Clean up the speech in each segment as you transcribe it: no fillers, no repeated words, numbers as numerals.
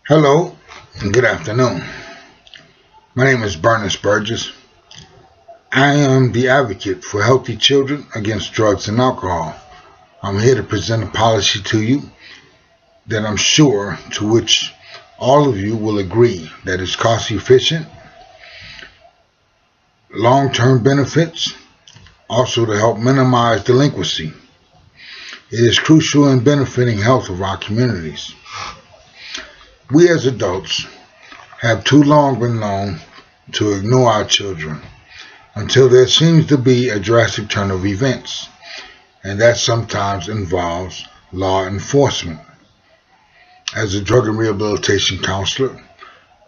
Hello and good afternoon. My name is Bernice Burgess. I am the advocate for healthy children against drugs and alcohol. I'm here to present a policy to you that I'm sure to which all of you will agree that is cost efficient, long-term benefits, also to help minimize delinquency. It is crucial in benefiting health of our communities. We as adults have too long been known to ignore our children until there seems to be a drastic turn of events, and that sometimes involves law enforcement. As a drug and rehabilitation counselor,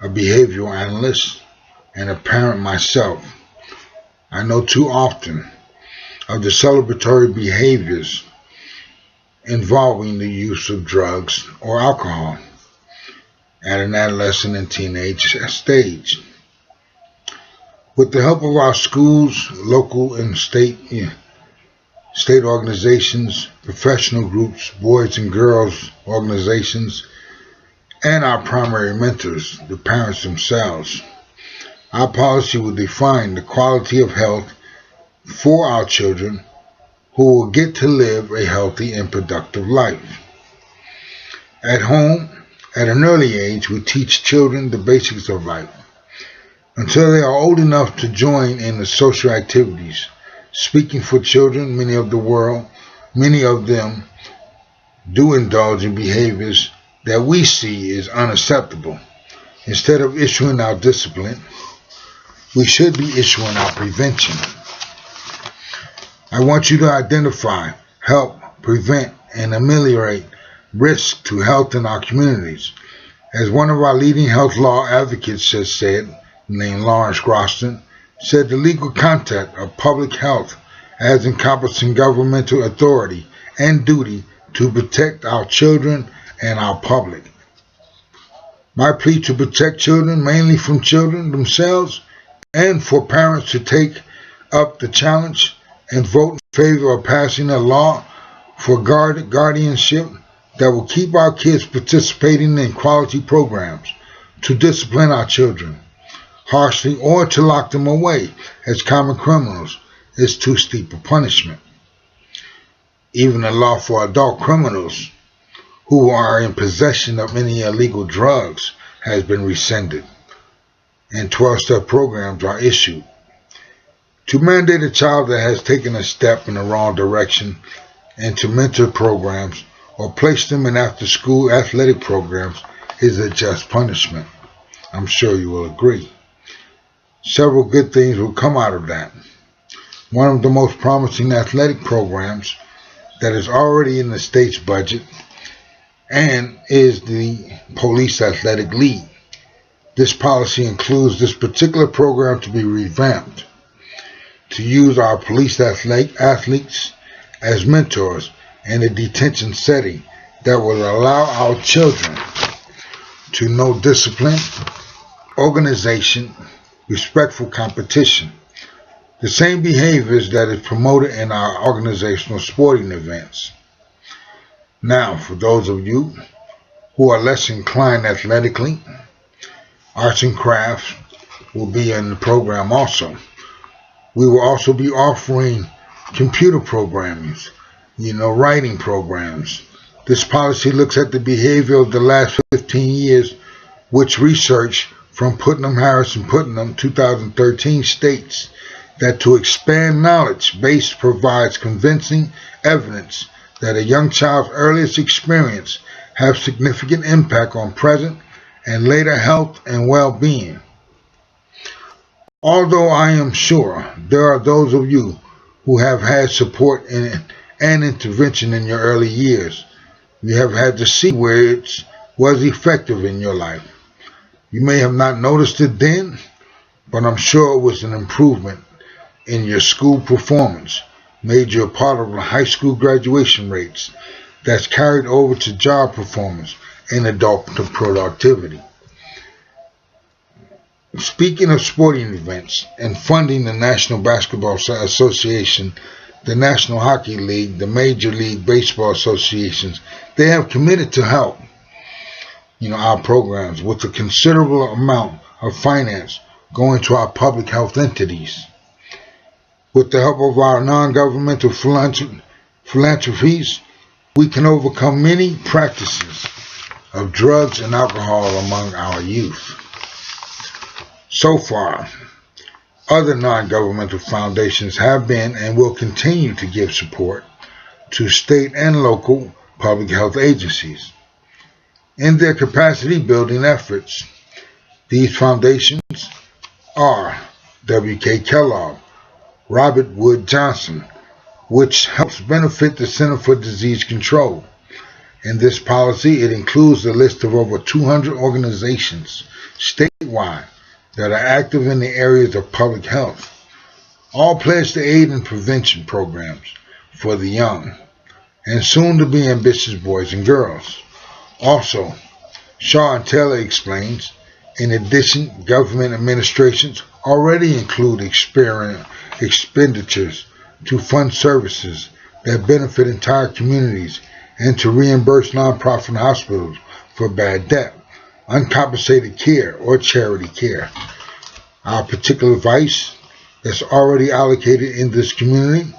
a behavioral analyst, and a parent myself, I know too often of the celebratory behaviors involving the use of drugs or alcohol at an adolescent and teenage stage. With the help of our schools, local and state organizations, professional groups, boys and girls organizations, and our primary mentors, the parents themselves, our policy will define the quality of health for our children who will get to live a healthy and productive life. At home, at an early age, we teach children the basics of life until they are old enough to join in the social activities. Speaking for children, many of them do indulge in behaviors that we see as unacceptable. Instead of issuing our discipline, we should be issuing our prevention. I want you to identify, help, prevent, and ameliorate risk to health in our communities. As one of our leading health law advocates has said, named Lawrence Groston, said the legal content of public health as encompassing governmental authority and duty to protect our children and our public. My plea to protect children, mainly from children themselves, and for parents to take up the challenge and vote in favor of passing a law for guardianship that will keep our kids participating in quality programs, to discipline our children harshly or to lock them away as common criminals is too steep a punishment. Even the law for adult criminals who are in possession of any illegal drugs has been rescinded, and 12-step programs are issued. To mandate a child that has taken a step in the wrong direction into mentor programs or place them in after-school athletic programs is a just punishment. I'm sure you will agree. Several good things will come out of that. One of the most promising athletic programs that is already in the state's budget and is the Police Athletic League. This policy includes this particular program to be revamped, to use our police athletes as mentors in a detention setting that will allow our children to know discipline, organization, respectful competition, the same behaviors that is promoted in our organizational sporting events. Now, for those of you who are less inclined athletically, arts and crafts will be in the program also. We will also be offering computer programming, writing programs. This policy looks at the behavior of the last 15 years, which research from Putnam-Harris and Putnam 2013 states that to expand knowledge base provides convincing evidence that a young child's earliest experience have significant impact on present and later health and well-being. Although I am sure there are those of you who have had support and intervention in your early years, you have had to see where it was effective in your life. You may have not noticed it then, but I'm sure it was an improvement in your school performance, made you a part of the high school graduation rates that's carried over to job performance and adult productivity. Speaking of sporting events and funding, the National Basketball Association the National Hockey League, the Major League Baseball associations, they have committed to help, our programs with a considerable amount of finance going to our public health entities. With the help of our non-governmental philanthropies, we can overcome many practices of drugs and alcohol among our youth. So far, other non-governmental foundations have been and will continue to give support to state and local public health agencies in their capacity building efforts. These foundations are W.K. Kellogg, Robert Wood Johnson, which helps benefit the Center for Disease Control. In this policy, it includes a list of over 200 organizations statewide that are active in the areas of public health, all pledged to aid in prevention programs for the young and soon to be ambitious boys and girls. Also, Shaw and Taylor explains, in addition, government administrations already include expenditures to fund services that benefit entire communities and to reimburse nonprofit hospitals for bad debt, uncompensated care, or charity care. Our particular vice that's already allocated in this community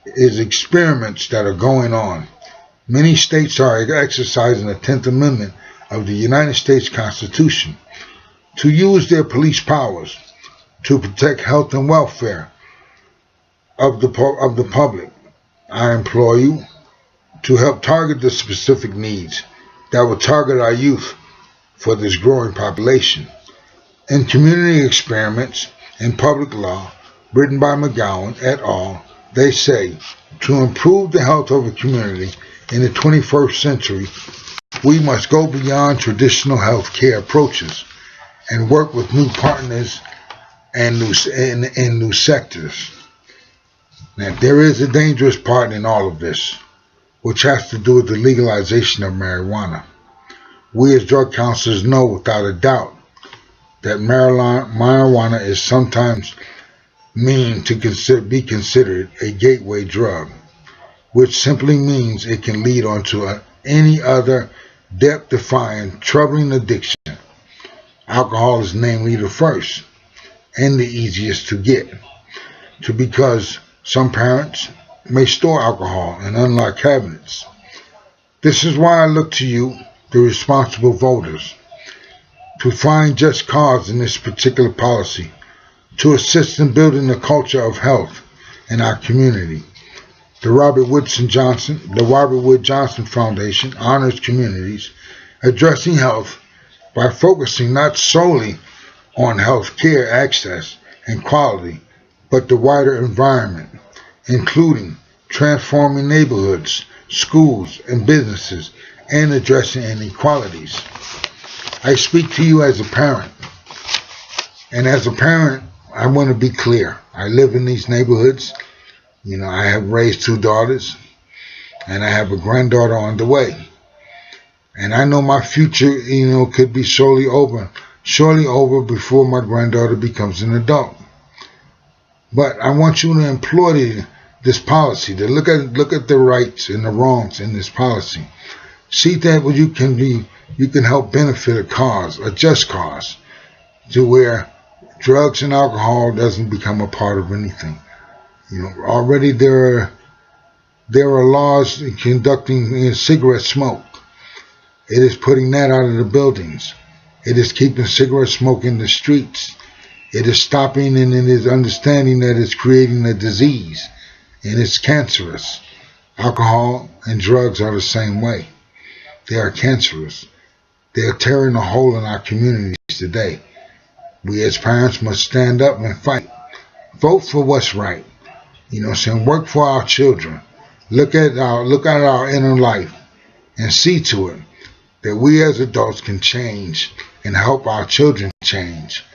is experiments that are going on. Many states are exercising the 10th Amendment of the United States Constitution to use their police powers to protect health and welfare of the public. I implore you to help target the specific needs that will target our youth for this growing population. In Community Experiments in Public Law, written by McGowan et al., they say, to improve the health of a community in the 21st century, we must go beyond traditional health care approaches and work with new partners and new sectors. Now, there is a dangerous part in all of this, which has to do with the legalization of marijuana. We as drug counselors know without a doubt that marijuana is sometimes mean to be considered a gateway drug, which simply means it can lead on to any other death-defying, troubling addiction. Alcohol is namely the first and the easiest to get, because some parents may store alcohol in unlocked cabinets. This is why I look to you, the responsible voters, to find just cause in this particular policy, to assist in building the culture of health in our community. The Robert Wood Johnson Foundation honors communities addressing health by focusing not solely on health care access and quality, but the wider environment, including transforming neighborhoods, schools, and businesses, and addressing inequalities. I speak to you as a parent, and as a parent, I want to be clear. I live in these neighborhoods. I have raised 2 daughters, and I have a granddaughter on the way. And I know my future, could be surely over before my granddaughter becomes an adult. But I want you to employ this policy, to look at the rights and the wrongs in this policy. See that you can help benefit a just cause, to where drugs and alcohol doesn't become a part of anything. Already there are laws conducting cigarette smoke. It is putting that out of the buildings. It is keeping cigarette smoke in the streets. It is stopping, and it is understanding that it's creating a disease, and it's cancerous. Alcohol and drugs are the same way. They are cancerous. They are tearing a hole in our communities today. We as parents must stand up and fight. Vote for what's right. Work for our children. Look at our inner life and see to it that we as adults can change and help our children change.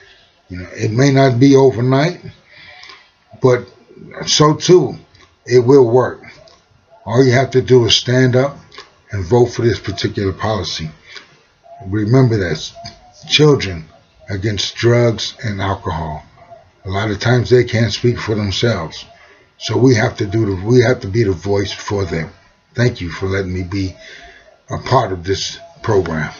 It may not be overnight, but so too, it will work. All you have to do is stand up and vote for this particular policy. Remember that children against drugs and alcohol. A lot of times they can't speak for themselves. So we have to be the voice for them. Thank you for letting me be a part of this program.